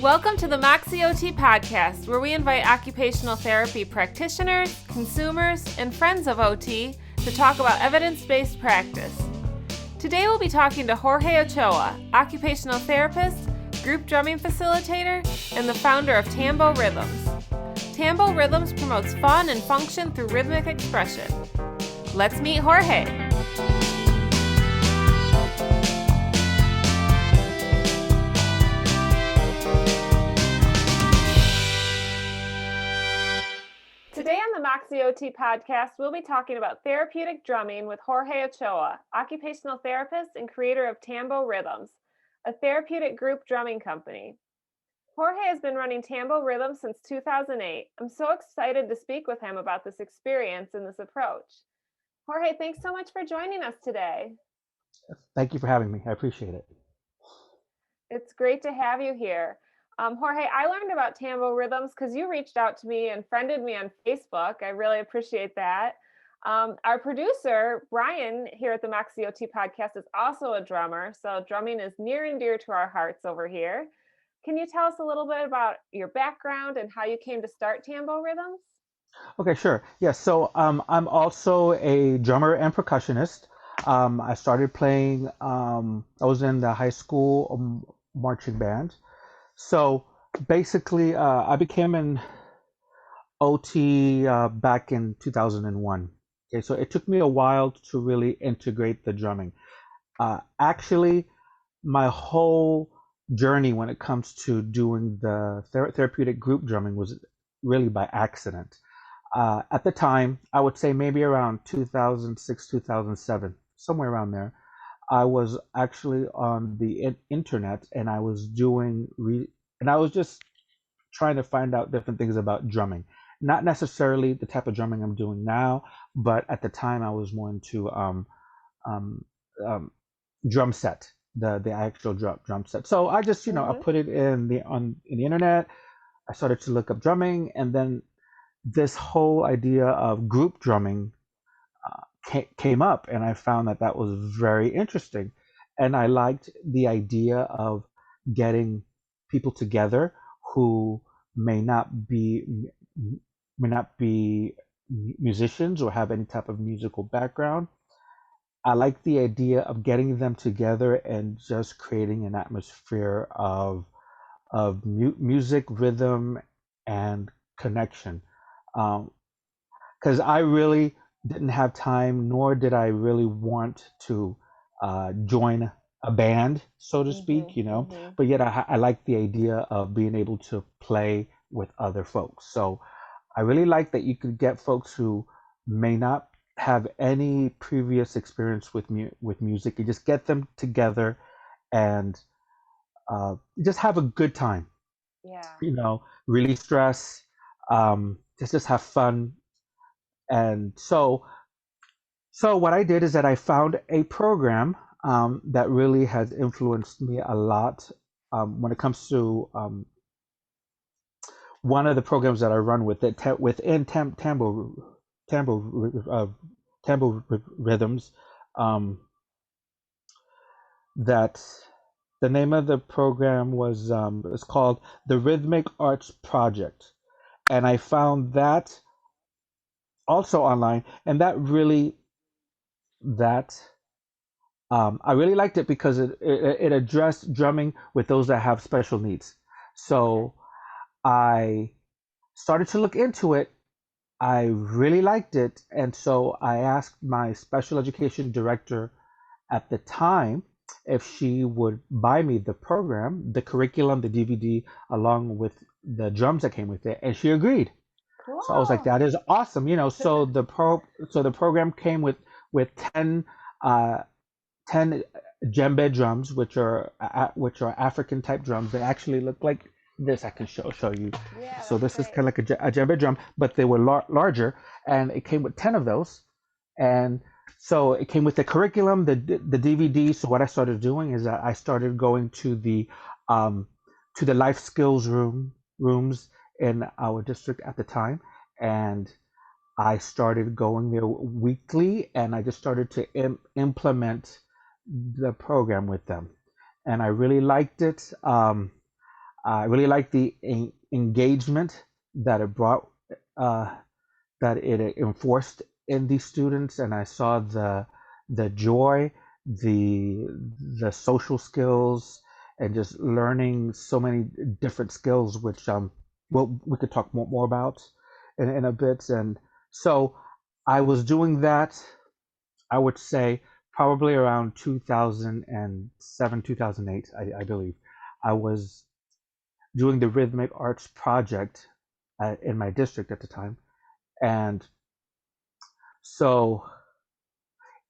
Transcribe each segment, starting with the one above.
Welcome to the MoxieOT podcast, where we invite occupational therapy practitioners, consumers, and friends of OT to talk about evidence-based practice. Today we'll be talking to Jorge Ochoa, occupational therapist, group drumming facilitator, and the founder of TamboRhythms. TamboRhythms promotes fun and function through rhythmic expression. Let's meet Jorge. Today on the MoxieOT podcast, we'll be talking about therapeutic drumming with Jorge Ochoa, occupational therapist and creator of TamboRhythms, a therapeutic group drumming company. Jorge has been running TamboRhythms since 2008. I'm so excited to speak with him about this experience and this approach. Jorge, thanks so much for joining us today. Thank you for having me. I appreciate it. It's great to have you here. Jorge, I learned about TamboRhythms because you reached out to me and friended me on Facebook. I really appreciate that. Our producer, Brian, here at the MoxieOT podcast is also a drummer, so drumming is near and dear to our hearts over here. Can you tell us a little bit about your background and how you came to start TamboRhythms? Okay, sure. Yes, so I'm also a drummer and percussionist. I started playing, I was in the high school marching band. So basically, I became an OT back in 2001. Okay, so it took me a while to really integrate the drumming. Actually, my whole journey when it comes to doing the therapeutic group drumming was really by accident. At the time, I would say maybe around 2006, 2007, somewhere around there, I was actually on the internet and I was doing, and I was just trying to find out different things about drumming. Not necessarily the type of drumming I'm doing now, but at the time I was more into um, um, drum set, the actual drum set. So I just, I put it in the internet. I started to look up drumming, and then this whole idea of group drumming came up, and I found that was very interesting, and I liked the idea of getting people together who may not be musicians or have any type of musical background. I like the idea of getting them together and just creating an atmosphere of music, rhythm, and connection. Because I really didn't have time, nor did I really want to join a band, so to speak, But yet I like the idea of being able to play with other folks. So I really like that you could get folks who may not have any previous experience with music. You just get them together and just have a good time. Yeah. Release stress, just have fun. And so what I did is that I found a program that really has influenced me a lot when it comes to one of the programs that I run with it within Tambo Rhythms. That the name of the program was it's called the Rhythmic Arts Project, and I found that also online, and that I really liked it because it addressed drumming with those that have special needs. So I started to look into it. I really liked it, and so I asked my special education director at the time if she would buy me the program, the curriculum, the DVD, along with the drums that came with it, and she agreed. Cool. So I was like, that is awesome, So the program came with 10 djembe drums, which are African type drums. They actually look like this. I can show you. Yeah, So this great. is kind of like a djembe drum, but they were larger, and it came with 10 of those. And so it came with the curriculum, the DVD. So what I started doing is I started going to the life skills rooms in our district at the time, and I started going there weekly, and I just started to implement the program with them, and I really liked it. I really liked the engagement that it brought, uh, that it enforced in these students, and I saw the joy, the the social skills, and just learning so many different skills, which well, we could talk more about in a bit. And so I was doing that. I would say probably around 2007, 2008, I believe. I was doing the rhythmic arts project in my district at the time, and so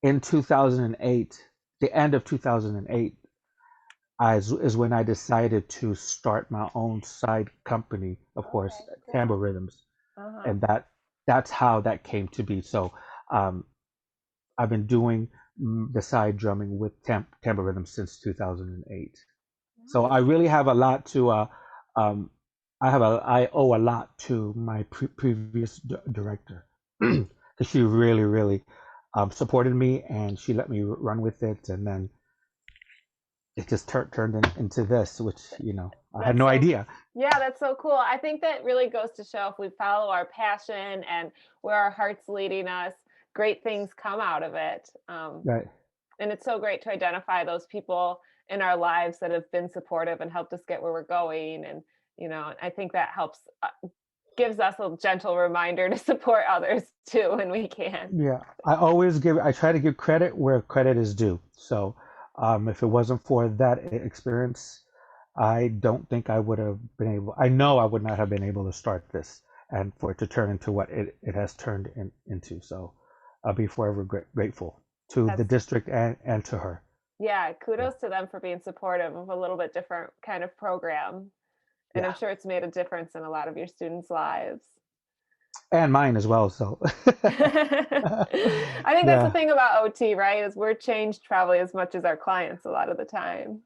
in 2008, the end of 2008, is when I decided to start my own side company, of course, Okay, cool. TamboRhythms, Uh-huh. and that's how that came to be. So um, I've been doing the side drumming with TamboRhythms since 2008. So I Nice. really have a lot to. Um, I owe a lot to my previous director because she really supported me, and she let me run with it, and then it just turned into this, which I had That's no so, idea. yeah, that's so cool. I think that really goes to show if we follow our passion and where our heart's leading us, great things come out of it. Right. And it's so great to identify those people in our lives that have been supportive and helped us get where we're going. And, I think that helps, gives us a gentle reminder to support others too when we can. Yeah, I try to give credit where credit is due. So, if it wasn't for that experience, I don't think I would have been able, I know I would not have been able to start this and for it to turn into what it has turned into. So, I'll be forever grateful to the That's district and to her. Yeah, Yeah. kudos to them for being supportive of a little bit different kind of program. And I'm Yeah. sure it's made a difference in a lot of your students' lives. And mine as well. So, I think that's the yeah. thing about OT, right? Is we're changed probably as much as our clients a lot of the time.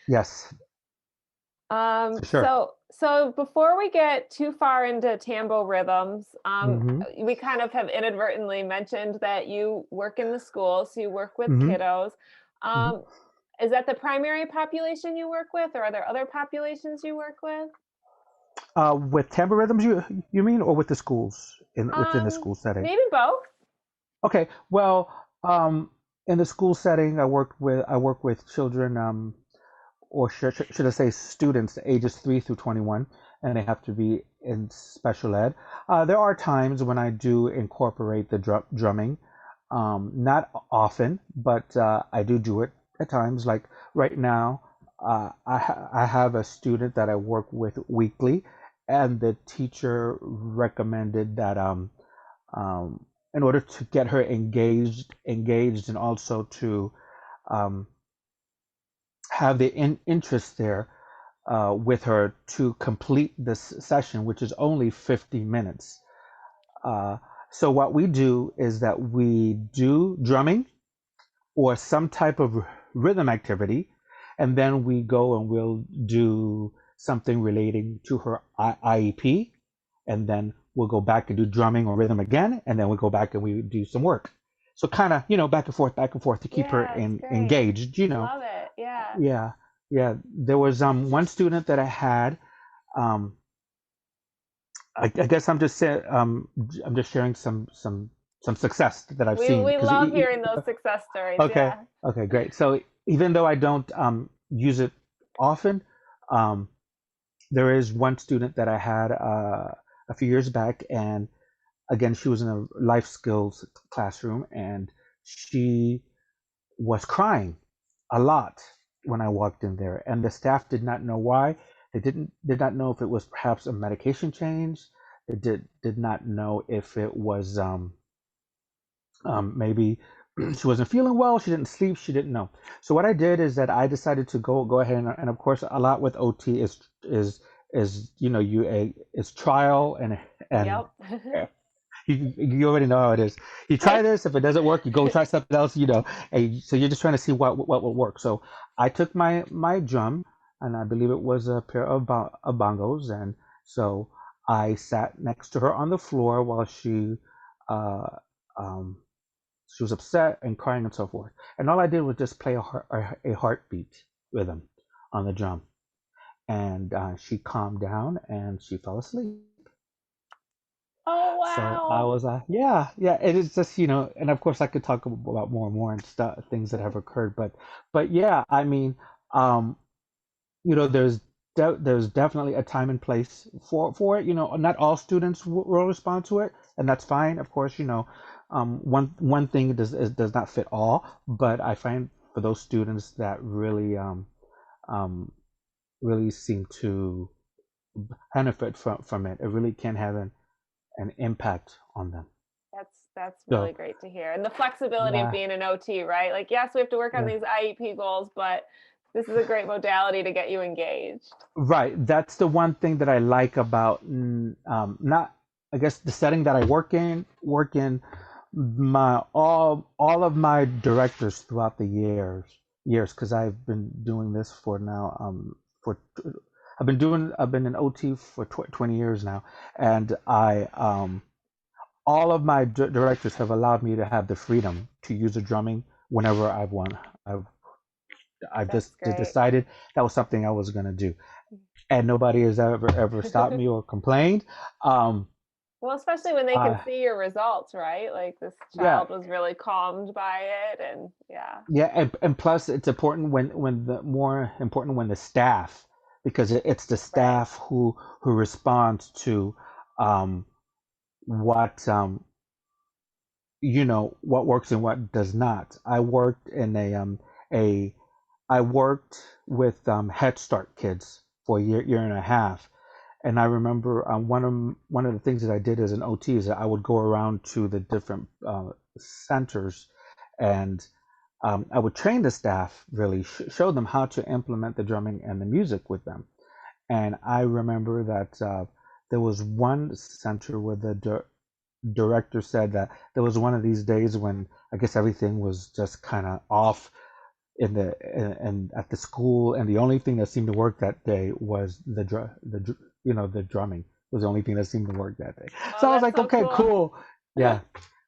Yes, for sure. So before we get too far into Tambo rhythms, Mm-hmm. we kind of have inadvertently mentioned that you work in the school, so you work with Mm-hmm. kiddos. Mm-hmm. Um, is that the primary population you work with, or are there other populations you work with? With Tampa Rhythms, you mean, or with the schools within the school setting? Maybe both. Okay, well, in the school setting, I work with children, or should I say students, ages 3 through 21, and they have to be in special ed. There are times when I do incorporate the drumming, not often, but I do it at times. Like right now, I have a student that I work with weekly, and the teacher recommended that um, in order to get her engaged, and also to um, have the interest there with her to complete this session, which is only 50 minutes. Uh, so what we do is that we do drumming or some type of rhythm activity, and then we go and we'll do something relating to her IEP, and then we'll go back and do drumming or rhythm again, and then we go back and we do some work. So kind of, back and forth to keep her Yeah, it's great. engaged. Love it. Yeah. Yeah, yeah. There was one student that I had. Um, I guess I'm just sharing some success that I've We seen we because love hearing those success stories. okay, Yeah. okay, great. So even though I don't use it often, um, there is one student that I had a few years back, and again, she was in a life skills classroom, and she was crying a lot when I walked in there, and the staff did not know why. They did not know if it was perhaps a medication change. They did not know if it was maybe she wasn't feeling well. She didn't sleep. She didn't know. So what I did is that I decided to go ahead, and of course a lot with OT is it's trial and Yep. you already know how it is. You try this. If it doesn't work, you go try something else. And so you're just trying to see what will work. So I took my drum, and I believe it was a pair of bongos, and so I sat next to her on the floor while uh, um, she was upset and crying and so forth. And all I did was just play a heartbeat rhythm on the drum. and she calmed down and she fell asleep. Oh, So I wow. was like, yeah, yeah. It is just, and of course I could talk about more and more and stuff, things that have occurred, but yeah, I mean, um, there's definitely a time and place for it. Not all students will respond to it, and that's fine. Of course, one thing does not fit all, but I find for those students that um, really seem to benefit from it, it really can have an impact on them. That's really So great to hear. And the flexibility of yeah, being an OT, right? Like, yes, we have to work on yeah. these IEP goals, but this is a great modality to get you engaged. Right. That's the one thing that I like about not, I guess, the setting that I work in. My all of my directors throughout the years, because I've been doing this for now for I've been an OT for 20 years now, and I all of my directors have allowed me to have the freedom to use the drumming whenever I've won. I've I've That's just great. decided that was something I was gonna do, and nobody has ever stopped me or complained. Um, Well, especially when they can uh, see your results, right? Like this yeah, child was really calmed by it, and yeah. yeah, and plus it's important when the more important when the staff, because it's the Right. staff who responds to um, what what works and what does not. A I worked with Head Start kids for a year and a half, and I remember one of the things that I did as an OT is that I would go around to the different centers, and I would train the staff, really show them how to implement the drumming and the music with them. And I remember that there was one center where the director said that there was one of these days when I guess everything was just kind of off and at the school, and the only thing that seemed to work that day was the drumming was the only thing that seemed to work that day. Oh, So I was that's like, so okay, cool. cool, yeah,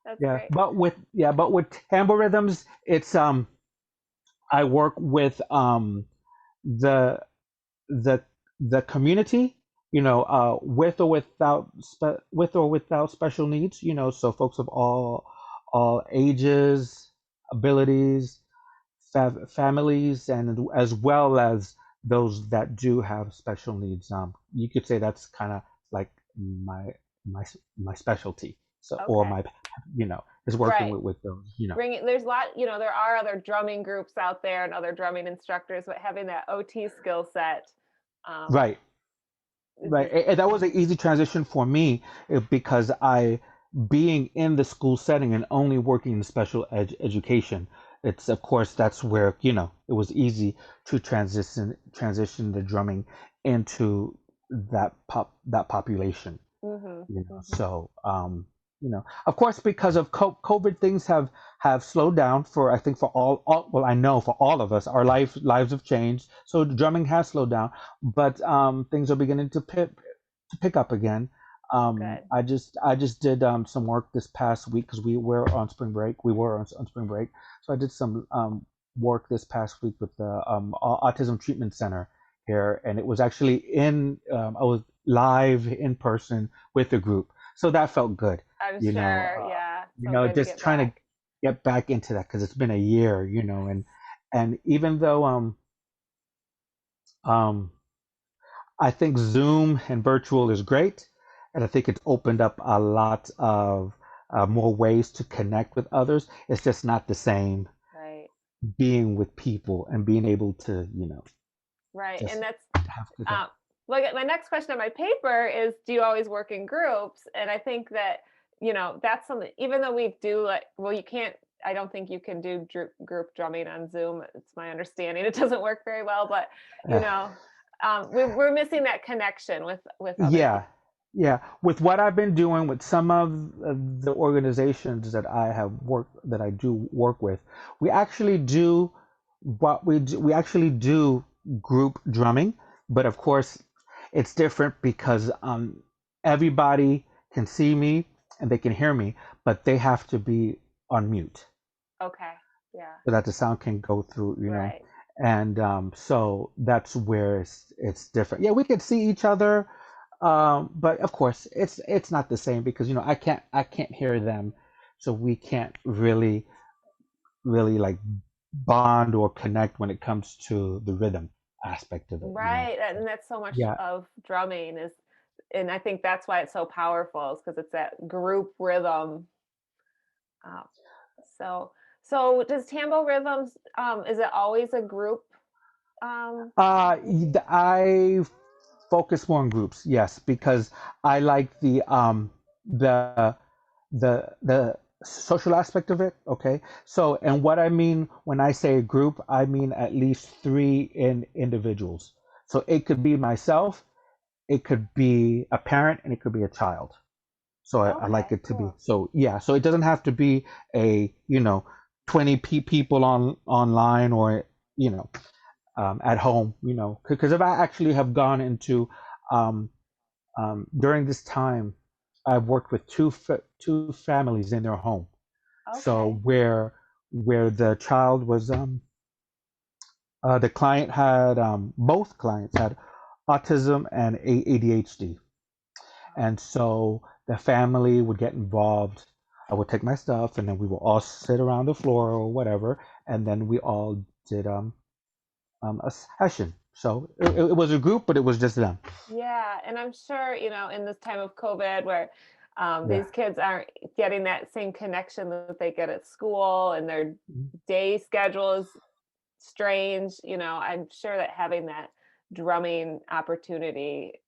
That's yeah. great. But with TamboRhythms, it's I work with the the the community, with or without special needs, so folks of all ages, abilities, families, and as well as those that do have special needs. You could say that's kind of like my my my specialty. So, or Okay. my, is working Right. with those. There's a lot, there are other drumming groups out there and other drumming instructors, but having that OT skill set, um, Right. is Right, just and that was an easy transition for me, because being in the school setting and only working in special education, it's of course that's where it was easy to transition the drumming into that population. mhm, mhm. So of course, because of COVID, things have slowed down for, I think, for all, well, I know for all of us, our lives have changed, so drumming has slowed down, but things are beginning to pick up again. Good. I just did some work this past week because we were on spring break, so I did some work this past week with the autism treatment center here, and it was actually I was live in person with the group, so that felt good. I'm You know, sure. Yeah. So good to just get trying to back. get back into that because it's been a year, and even though um I think Zoom and virtual is great, and I think it's opened up a lot of more ways to connect with others. It's just not the same Right. being with people and being able to, Right. And just that's have to that. um like my next question on my paper is, do you always work in groups? And I think that, that's something, even though we do, like, well, you can't, I don't think you can do group drumming on Zoom. It's my understanding. It doesn't work very well, but you Uh, know, we're missing that connection with other yeah, people. yeah. With what I've been doing with some of the organizations that I do work with, we actually do what we do. We actually do group drumming, but of course, it's different because everybody can see me and they can hear me, but they have to be on mute Okay. Yeah. so that the sound can go through. Right. and so that's where it's different. Yeah, we could see each other, but of course it's not the same because I can't hear them, so we can't really like bond or connect when it comes to the rhythm aspect of it. Right, and that's so much Yeah. of drumming is, and I think that's why it's so powerful is because it's that group rhythm. Um, so, so does Tambo Rhythms, is it always a group? Um, I focus more on groups, yes, because I like the the social aspect of it. Okay, so and what I mean when I say group, I mean at least three individuals. So it could be myself, it could be a parent, and it could be a child. So I like okay, it to be cool. so, yeah. So it doesn't have to be a 20 people online, or you know at home, because if I actually have gone into um, during this time, I've worked with two families in their home. So Okay. where the child was, the client had, both clients had autism and ADHD, and so the family would get involved. I would take my stuff, and then we would all sit around the floor or whatever, and then we all did a session. So it was a group, but it was just them. Yeah, and I'm sure, in this time of COVID where Yeah. these kids aren't getting that same connection that they get at school and their day schedule is strange, I'm sure that having that drumming opportunity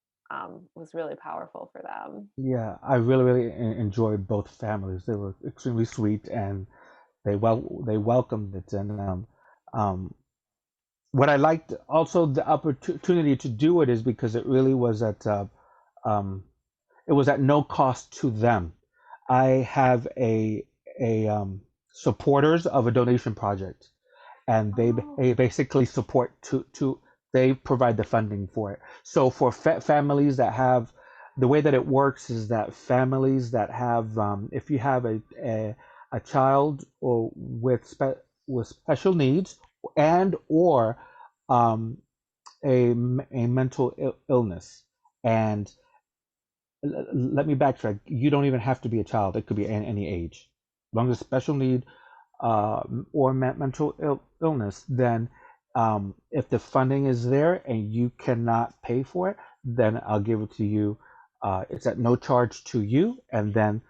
was really powerful for them. Yeah, I really enjoyed both families. They were extremely sweet, and they welcomed it. And um, what I liked also the opportunity to do it is because it really was um, it was at no cost to them. I have a supporters of a donation project, and Oh, they basically support to they provide the funding for it. So for families that have, the way that it works is that families that have, if you have a child or with special needs, and or um, a mental illness, and let me backtrack. You don't even have to be a child. It could be any age. As long as special need, uh, or mental illness, then if the funding is there and you cannot pay for it, then I'll give it to you. It's at no charge to you, and then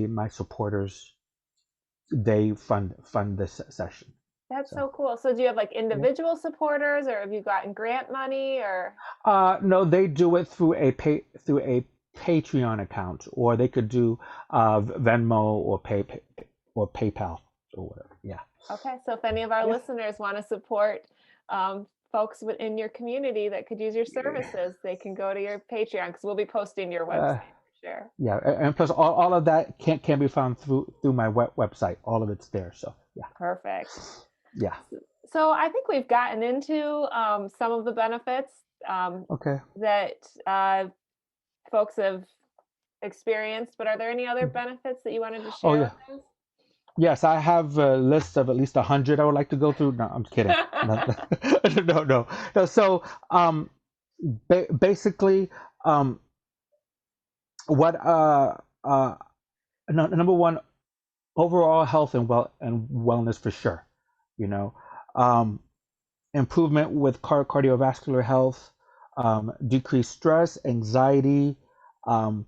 my supporters, they fund this session. that's So so cool. So do you have like yeah. individual supporters or have you gotten grant money or? No, they do it through a Patreon account, or they could do Venmo or or PayPal or whatever. Yeah. Okay, so if any of our Yeah. listeners want to support folks within your community that could use your services, they can go to your Patreon because we'll be posting your Uh, website for sure. yeah, and plus all of that can be found through my website. All of it's there. So yeah, Perfect. yeah. So I think we've gotten into some of the benefits Okay. that folks have experienced, but are there any other benefits that you wanted to Oh share yeah. with Yes, I have a list of at least 100 I would like to go through. No, I'm just kidding. No, us? no, no, no. So basically, um, what number one, overall health and wellness for sure. You know, um, improvement with cardiovascular health, decreased stress, anxiety. Um,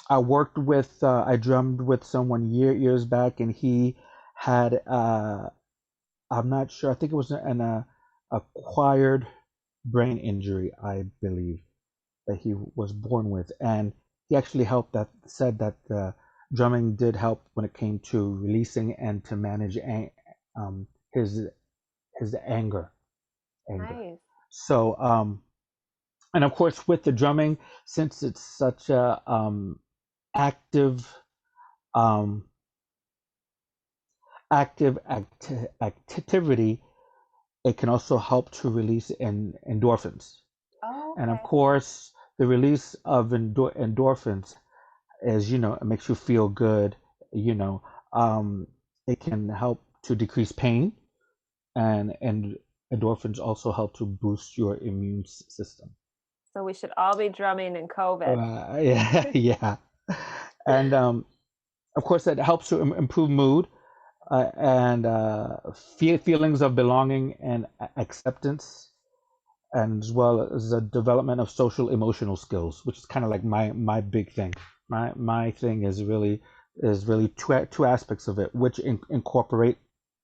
I drummed with someone years back, and he had, I'm not sure, I think it was an acquired brain injury, I believe, that he was born with, and he actually said that drumming did help when it came to releasing and to manage um, his anger. Anger. Nice. So, and of course, with the drumming, since it's such a active, um, activity, it can also help to release endorphins. Oh, And of okay. course, the release of endorphins is, it makes you feel good. You know, it can help to decrease pain, and endorphins also help to boost your immune system. So we should all be drumming in COVID. Yeah, yeah. And of course, it helps to improve mood and feelings of belonging and acceptance, and as well as the development of social emotional skills, which is kind of like my big thing. My thing is really two aspects of it, which incorporate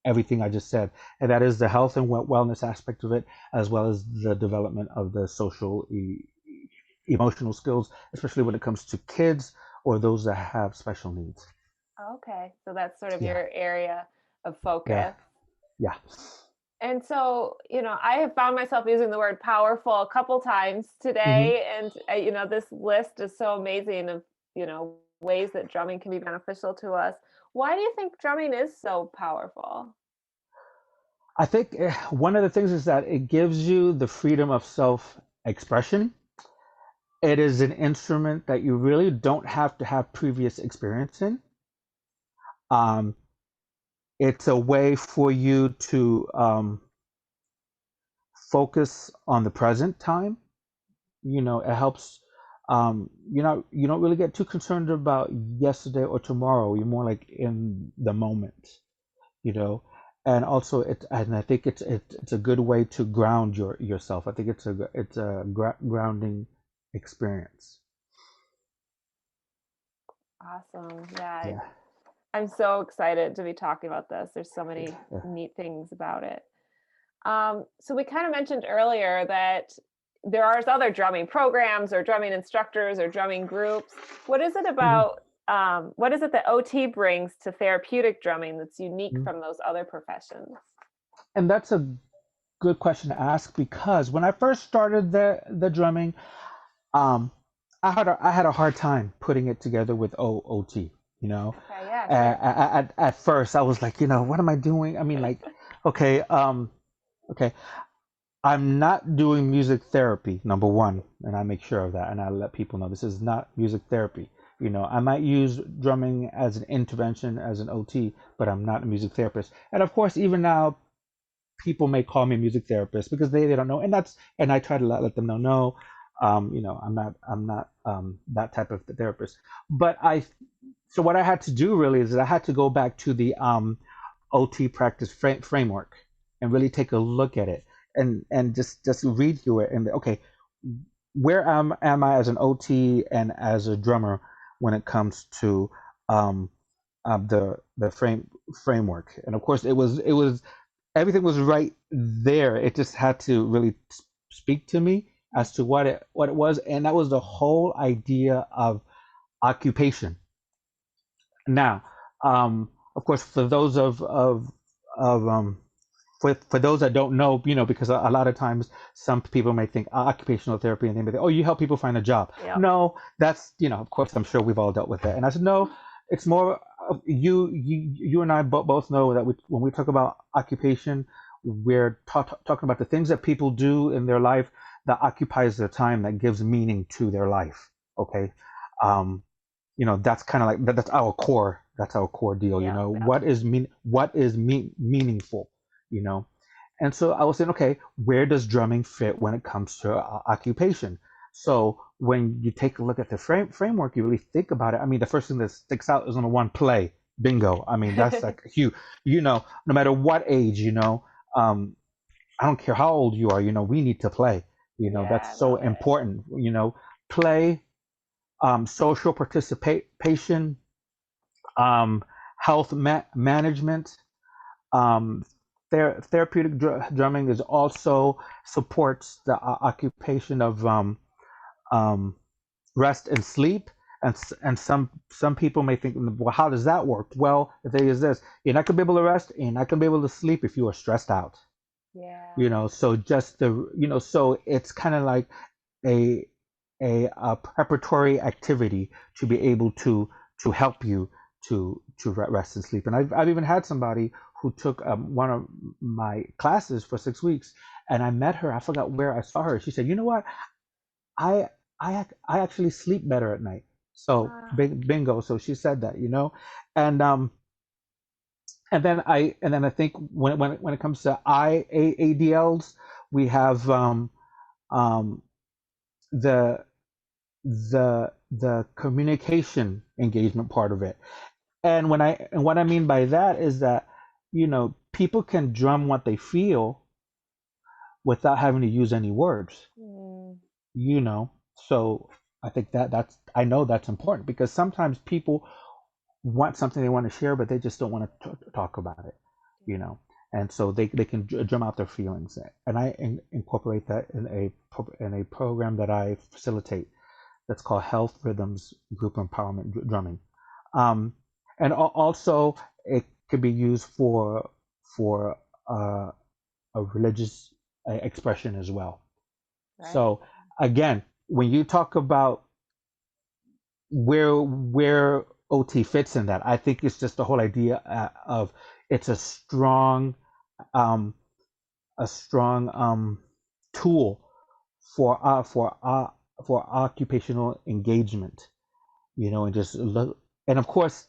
everything I just said, and that is the health and wellness aspect of it, as well as the development of the social emotional skills, especially when it comes to kids or those that have special needs. Okay, so that's sort of Yeah, your area of yeah, focus. yeah. And so, I have found myself using the word powerful a couple times Hmm. today. And, this list is so amazing of, ways that drumming can be beneficial to us. Why do you think drumming is so powerful? I think one of the things is that it gives you the freedom of self expression. It is an instrument that you really don't have to have previous experience in. Um, it's a way for you to focus on the present time. It helps. You don't really get too concerned about yesterday or tomorrow. You're more like in the moment. You know, and also and I think it's a good way to ground yourself. I think it's a grounding experience. Awesome. Yeah, Yeah. I'm so excited to be talking about this. There's so many Yeah. neat things about it. So we kind of mentioned earlier that there are other drumming programs or drumming instructors or drumming groups. What is it Mhm. about? What is it that OT brings to therapeutic drumming that's unique Mhm. from those other professions? And that's a good question to ask, because when I first started the drumming, um, I had a hard time putting it together with OT. You know, Okay, yeah, sure. at first I was like, what am I doing? I mean, like, okay, okay, I'm not doing music therapy, number one, and I make sure of that, and I let people know this is not music therapy. I might use drumming as an intervention, as an OT, but I'm not a music therapist. And of course, even now, people may call me a music therapist because they don't know, and I try to let them know, no, I'm not that type of therapist. But so what I had to do really is that I had to go back to the OT practice framework and really take a look at it, and just read through it, and okay, where am I as an OT and as a drummer when it comes to um, the framework. And of course, it was everything was right there. It just had to really speak to me as to what it was, and that was the whole idea of occupation. Now, of course, for those of for those that don't know, because a lot of times some people may think occupational therapy, and they may think, oh, you help people find a job. Yep. No, that's, of course, I'm sure we've all dealt with that. And I said, no, it's more of you and I both know that when we talk about occupation, we're talking about the things that people do in their life that occupies their time, that gives meaning to their life. Okay. Um, that's kind of like that's our core, deal. Yep. Yep. What is meaningful, you know and so I was saying, okay, where does drumming fit when it comes to occupation? So when you take a look at the framework, you really think about it. I mean, the first thing that sticks out is on the one, play. Bingo. I mean, that's like huge. No matter what age, um I don't care how old you are, we need to play. Yeah, I That's so love it. important. Play, social participation, um, health management. Um, therapeutic drumming is also supports the occupation of um, rest and sleep. And some people may think, well, how does that work? Well, the thing is this: you're not gonna be able to rest, and you're not gonna be able to sleep if you are stressed out. Yeah. So just so it's kind of like a a preparatory activity to be able to help you to rest and sleep. And I've even had somebody who took one of my classes for 6 weeks, and I met her. I forgot where I saw her. She said, "You know what? I I actually sleep better at night." So Wow. bingo. So she said that, and and then I think when it comes to IADLs, we have um, the the communication engagement part of it. And what I mean by that is that, people can drum what they feel without having to use any words, Mm, you know. So I think I know that's important because sometimes people want something they want to share, but they just don't want to talk about it, you know. And so they can drum out their feelings, and I incorporate that in a program that I facilitate that's called Health Rhythms Group Empowerment Drumming. Um, and also, it could be used for a religious expression as well. right. So again, when you talk about where OT fits in that, I think it's just the whole idea of it's um, a strong tool for uh, for uh, for occupational engagement, and just look. And of course,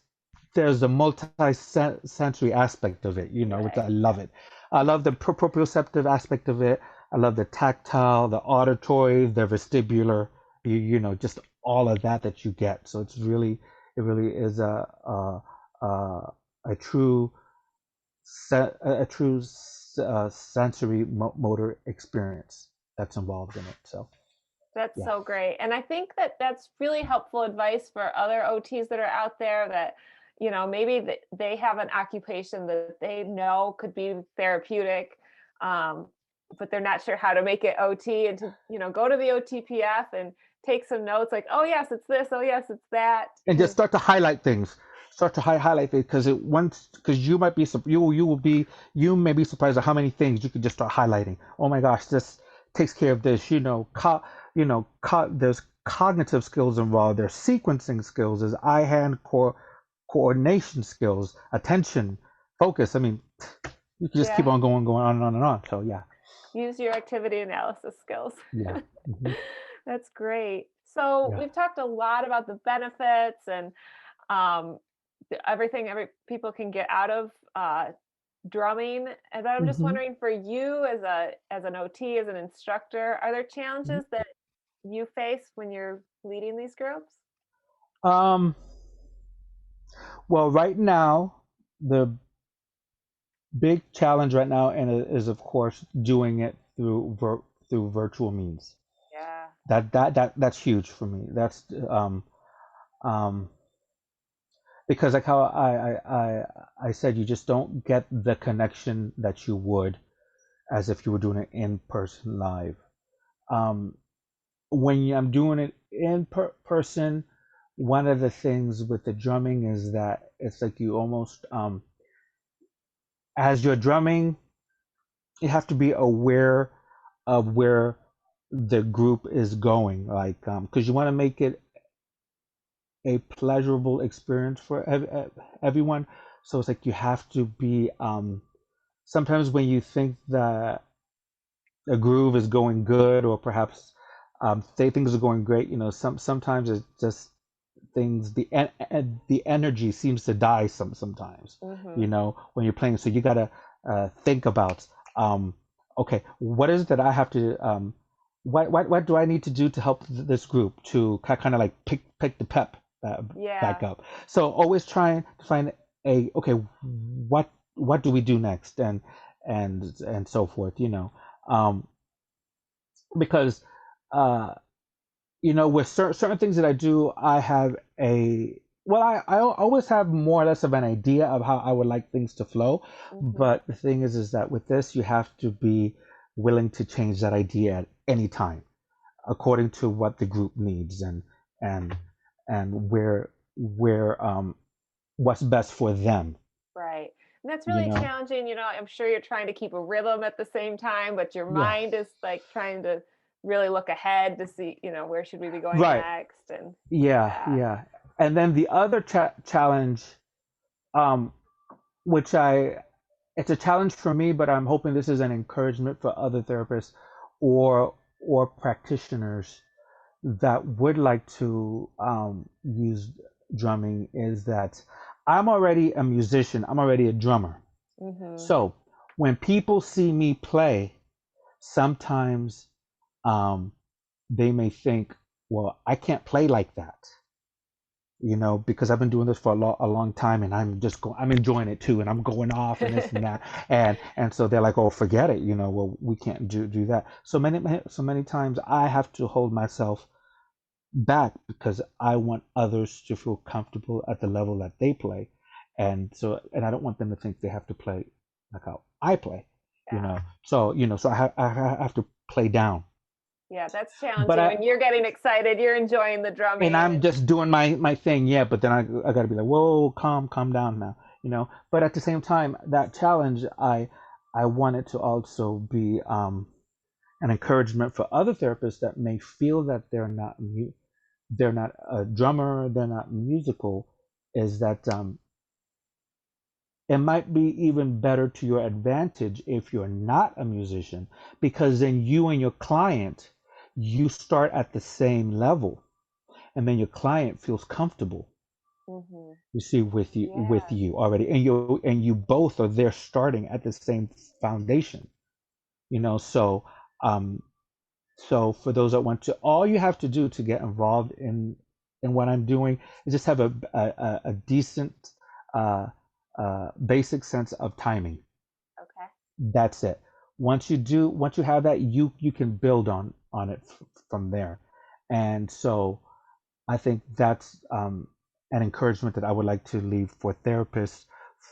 there's the multi-sensory aspect of it, which I Right. love it. I love the proprioceptive aspect of it. I love the tactile, the auditory, the vestibular, just all of that you get. So it really is a true, sensory motor experience that's involved in it. So, That's yeah. so great. And I think that that's really helpful advice for other OTs that are out there that, maybe they have an occupation that they know could be therapeutic, um, but they're not sure how to make it OT and to, go to the OTPF and take some notes like, oh, yes, it's this. Oh, yes, it's that. And just Because, start to highlight things. Start to highlight it because you might be you may be surprised at how many things you could just start highlighting. Oh my gosh, this takes care of this. There's cognitive skills involved. There's sequencing skills. There's eye-hand coordination skills, attention, focus. I mean, you can just keep yeah, on going on and on and on. So yeah, use your activity analysis skills. yeah, hmm That's great. So yeah. we've talked a lot about the benefits and um, everything every people can get out of drumming. And I'm just hmm wondering for you as an OT, as an instructor, are there challenges that you face when you're leading these groups? Um. Well, right now, the big challenge right now and is of course doing it through virtual means. Yeah. That's huge for me. That's um because like how I said, you just don't get the connection that you would as if you were doing it in person live. um when I'm doing it in person, one of the things with the drumming is that it's like you almost as you're drumming, you have to be aware of where the group is going, like because you want to make it a pleasurable experience for everyone. So it's like you have to be sometimes when you think that a groove is going good, or perhaps say things are going great, sometimes it's just things the energy seems to die sometimes, Hmm. when you're playing. So you gotta think about, um okay, what is it that I have to what do I need to do to help this group to kind of like pick the pep back Yeah. up. So always trying to find okay, what do we do next, and so forth, um because uh with certain things that I do, I have I always have more or less of an idea of how I would like things to flow. Hmm. But the thing is that with this, you have to be willing to change that idea at any time according to what the group needs, and and what's best for them, Right. And that's you really know? challenging. I'm sure you're trying to keep a rhythm at the same time, but your Yeah. mind is like trying to really look ahead to see, where should we be going Right. next? And Yeah, yeah. yeah. And then the other challenge, um, which it's a challenge for me, but I'm hoping this is an encouragement for other therapists or practitioners that would like to use drumming, is that I'm already a musician. I'm already a drummer. Mm-hmm. So when people see me play, sometimes um, they may think, well, I can't play like that, because I've been doing this for a long time, and I'm enjoying it too, and I'm going off and this and that, and so they're like, oh, forget it, well, we can't do that. So many times I have to hold myself back because I want others to feel comfortable at the level that they play, and I don't want them to think they have to play like how I play, Yeah. So I have to play down, Yeah, that's but challenging. When you're getting excited, you're enjoying the and drumming. I'm just doing my thing, yeah. But then I got to be like, whoa, calm down now. But at the same time, that challenge, I want it to also be an encouragement for other therapists that may feel that they're not a drummer, they're not musical, is that it might be even better to your advantage if you're not a musician, because then you and your client, you start at the same level, and then your client feels comfortable, Mm-hmm. you see, with you with Yeah. you already, and you both are there starting at the same foundation, so um for those that want to, all you have to do to get involved in what I'm doing is just have a decent uh basic sense of timing. Okay. That's it. Once you have that, you can build on it from there. And so I think that's an encouragement that I would like to leave for therapists,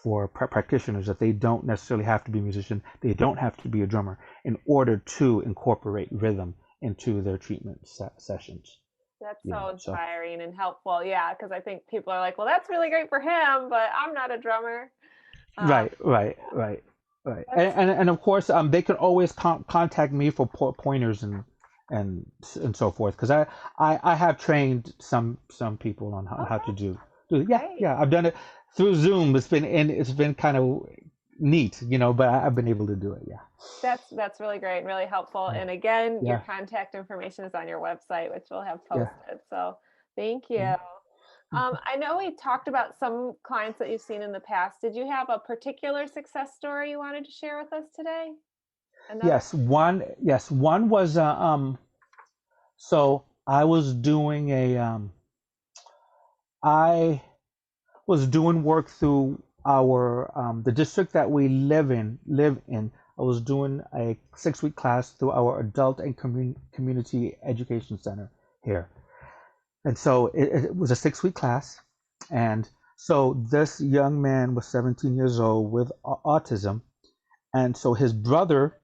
for practitioners, that they don't necessarily have to be a musician, they don't have to be a drummer in order to incorporate rhythm into their treatment sessions. That's so So inspiring and helpful. Yeah, because I think people are like, well, that's really great for him, but I'm not a drummer. Um, right. that's And of course, they can always contact me for pointers and so forth, because I have trained some people on how to okay. do. Yeah, Great. yeah, I've done it through Zoom. It's been kind of neat, but I've been able to do it. Yeah, That's really great and really helpful. yeah, And again, your yeah, contact information is on your website, which we'll have yeah. posted. So thank you. Mhm. I know we talked about some clients that you've seen in the past. Did you have a particular success story you wanted to share with us today? Another? One was so I was doing work through our the district that we live in. I was doing a 6-week class through our adult and community education center here, and so it was a 6-week class. And so this young man was 17 years old with autism, and so his brother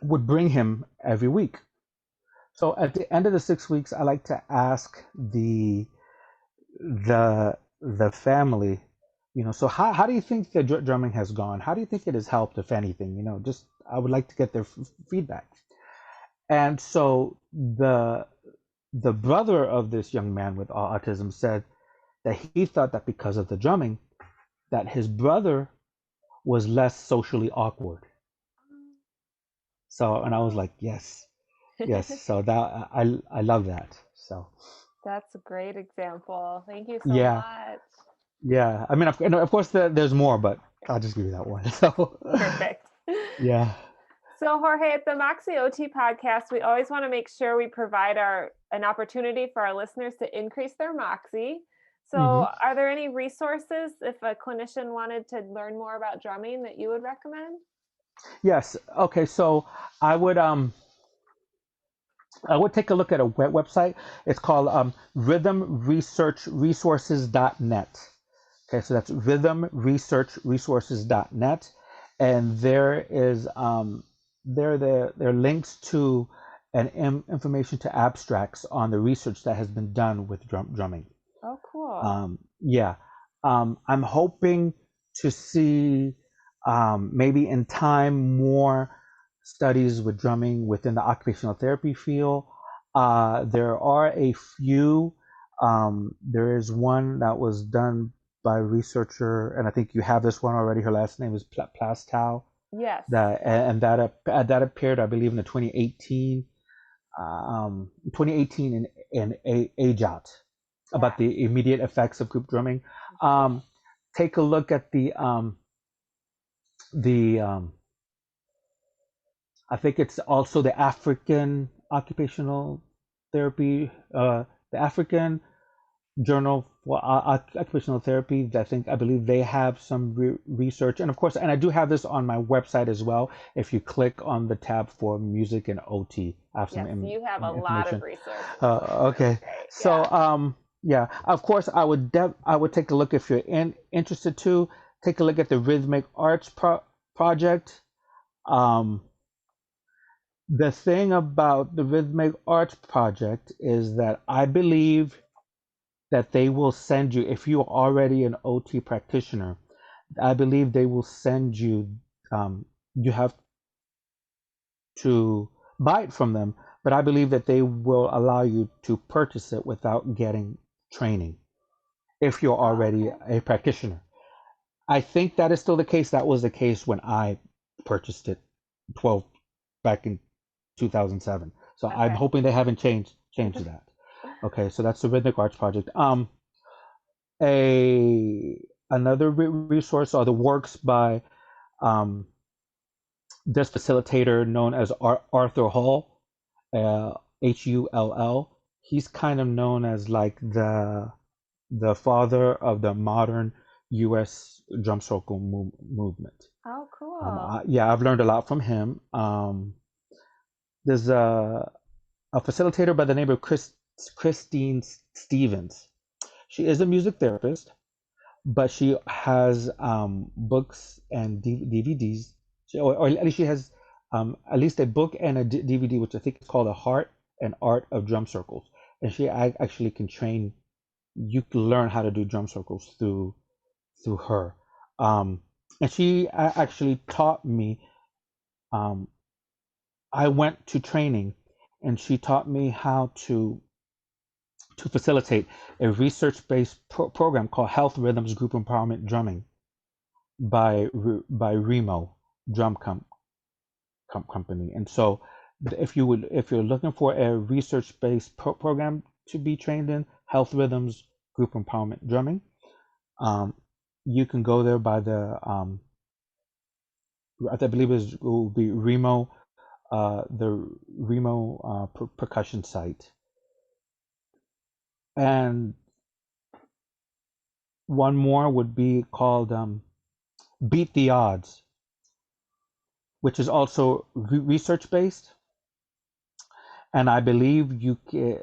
would bring him every week. So at the end of the 6 weeks, I like to ask the family, so how do you think the drumming has gone? How do you think it has helped, if anything? Just I would like to get their feedback. And so the brother of this young man with autism said that he thought that because of the drumming, that his brother was less socially awkward. So, and I was Oh. like, yes, yes. So that I love that. So That's a great example. Thank you so yeah, much. yeah. I mean, of course, there's more, but I'll just give you that one. So Perfect. yeah. So, Jorge, at the Moxie OT podcast, we always want to make sure we provide an opportunity for our listeners to increase their Moxie. Hmm. So, are there any resources if a clinician wanted to learn more about drumming that you would recommend? Yes. Okay. So I would um I would take a look at a website. It's called rhythmresearchresources.net. Okay, so that's rhythmresearchresources.net, and there are links to and information to abstracts on the research that has been done with drumming. Oh, cool. Yeah, I'm hoping to see maybe in time more studies with drumming within the occupational therapy field. There are a few. There is one that was done by a researcher, and I think you have this one already. Her last name is Plastow. Yes. That appeared, I believe, in the 2018 in Age Out. about the immediate effects of group drumming. Take a look at the I think it's also the African Occupational Therapy, the African Journal for Occupational Therapy. I believe they have some research, and of course, and I do have this on my website as well. If you click on the tab for music and OT, I have some you have a lot of research. Okay, so yeah, of course, I would take a look if you're interested to take a look at the Rhythmic Arts project. The thing about the Rhythmic Arts project is that I believe that they will send you, if you are already an OT practitioner, I believe they will send you, you have to buy it from them, but I believe that they will allow you to purchase it without getting training if you're already a practitioner. I think that is still the case. That was the case when I purchased it 12 back in 2007. So I'm hoping they haven't changed that. Okay, so that's the Rhythmic Arts Project. Another resource are the works by this facilitator known as Arthur Hull, Hull. He's kind of known as like the father of the modern U.S. drum circle movement. Oh, cool. Yeah, I've learned a lot from him. There's a facilitator by the name of Christine Stevens. She is a music therapist, but she has books and DVDs, or at least she has at least a book and a DVD, which I think is called "The Heart and Art of Drum Circles." And she actually can train. You can learn how to do drum circles through her. And she actually taught me. I went to training, and she taught me how to facilitate a research-based program called Health Rhythms Group Empowerment Drumming by Remo Drum Company. And so, if you're looking for a research-based program to be trained in, Health Rhythms Group Empowerment Drumming, you can go there by the I believe it will be Remo, the Remo percussion site. And one more would be called Beat the Odds, which is also research based, and I believe you can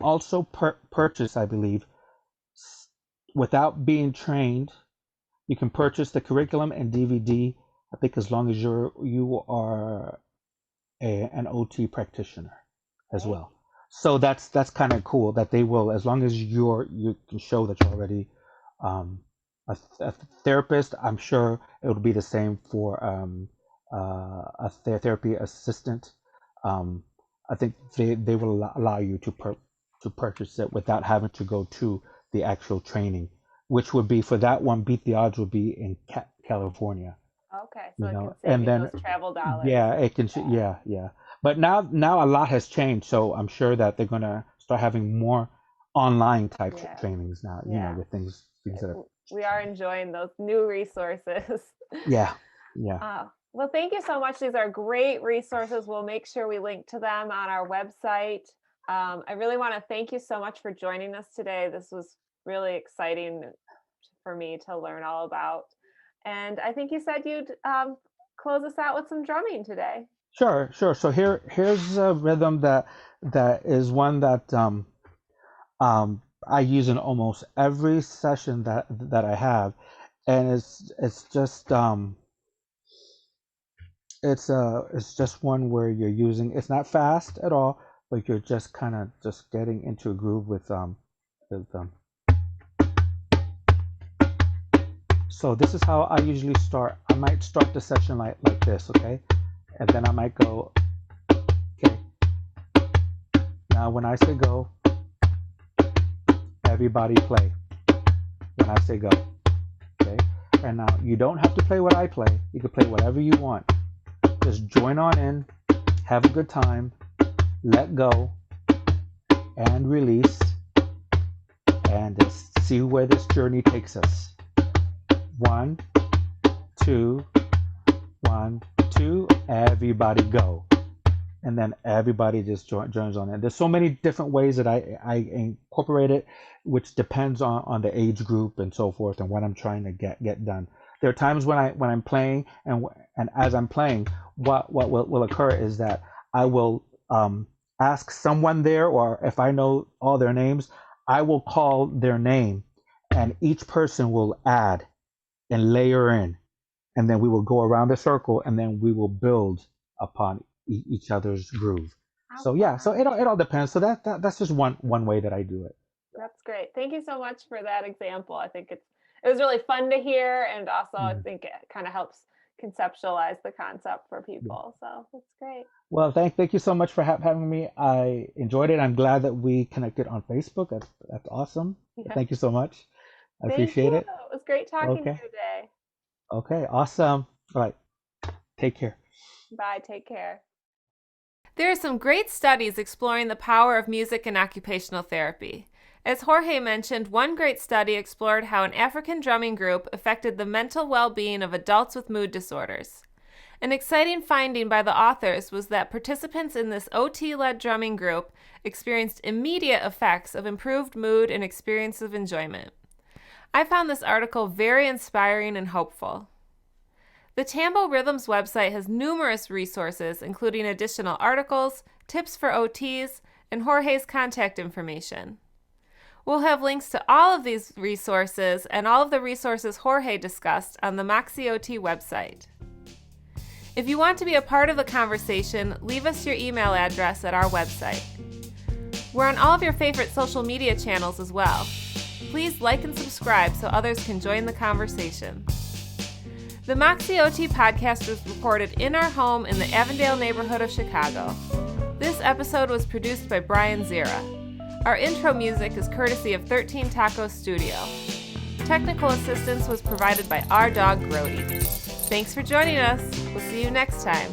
also purchase. I believe without being trained, you can purchase the curriculum and DVD. I think as long as you are an OT practitioner as well. So that's kind of cool that they will, as long as you can show that you're already a therapist. I'm sure it would be the same for a therapy assistant. I think they will allow you to purchase it without having to go to the actual training, which would be for that one. Beat the Odds would be in California. Okay, so it can save you those travel dollars. Yeah, it can. Yeah. But now a lot has changed, so I'm sure that they're gonna start having more online type trainings now. You know, with things that are. We are enjoying those new resources. Yeah. Well, thank you so much. These are great resources. We'll make sure we link to them on our website. I really want to thank you so much for joining us today. This was really exciting for me to learn all about. And I think you said you'd close us out with some drumming today. Sure. So here's a rhythm that is one that I use in almost every session that I have, and it's just it's just one where you're using. It's not fast at all, but you're just kind of just getting into a groove with. So this is how I usually start. I might start the session like this, okay? And then I might go, okay. Now when I say go, everybody play. When I say go, okay? And now you don't have to play what I play. You can play whatever you want. Just join on in, have a good time, let go, and release. and just see where this journey takes us. 1, 2, 1, 2, everybody go. And then everybody just joins on it. There's so many different ways that I incorporate it, which depends on the age group and so forth and what I'm trying to get done. There are times when I'm playing and as I'm playing, what will occur is that I will ask someone there, or if I know all their names, I will call their name, and each person will add and layer in, and then we will go around the circle, and then we will build upon each other's groove. So yeah, so it all depends. So that's just one way that I do it. That's great. Thank you so much for that example. I think it was really fun to hear, and also I think it kind of helps conceptualize the concept for people. So that's great. Well, thank you so much for having me. I enjoyed it. I'm glad that we connected on Facebook. That's awesome. Yeah. Thank you so much. I appreciate it. It was great talking to you today. Okay, awesome. All right. Take care. Bye. Take care. There are some great studies exploring the power of music in occupational therapy. As Jorge mentioned, one great study explored how an African drumming group affected the mental well-being of adults with mood disorders. An exciting finding by the authors was that participants in this OT-led drumming group experienced immediate effects of improved mood and experience of enjoyment. I found this article very inspiring and hopeful. The TamboRhythms website has numerous resources, including additional articles, tips for OTs, and Jorge's contact information. We'll have links to all of these resources and all of the resources Jorge discussed on the Moxie OT website. If you want to be a part of the conversation, leave us your email address at our website. We're on all of your favorite social media channels as well. Please like and subscribe so others can join the conversation. The Moxie OT podcast was recorded in our home in the Avondale neighborhood of Chicago. This episode was produced by Brian Zira. Our intro music is courtesy of 13 Tacos Studio. Technical assistance was provided by our dog Grody. Thanks for joining us. We'll see you next time.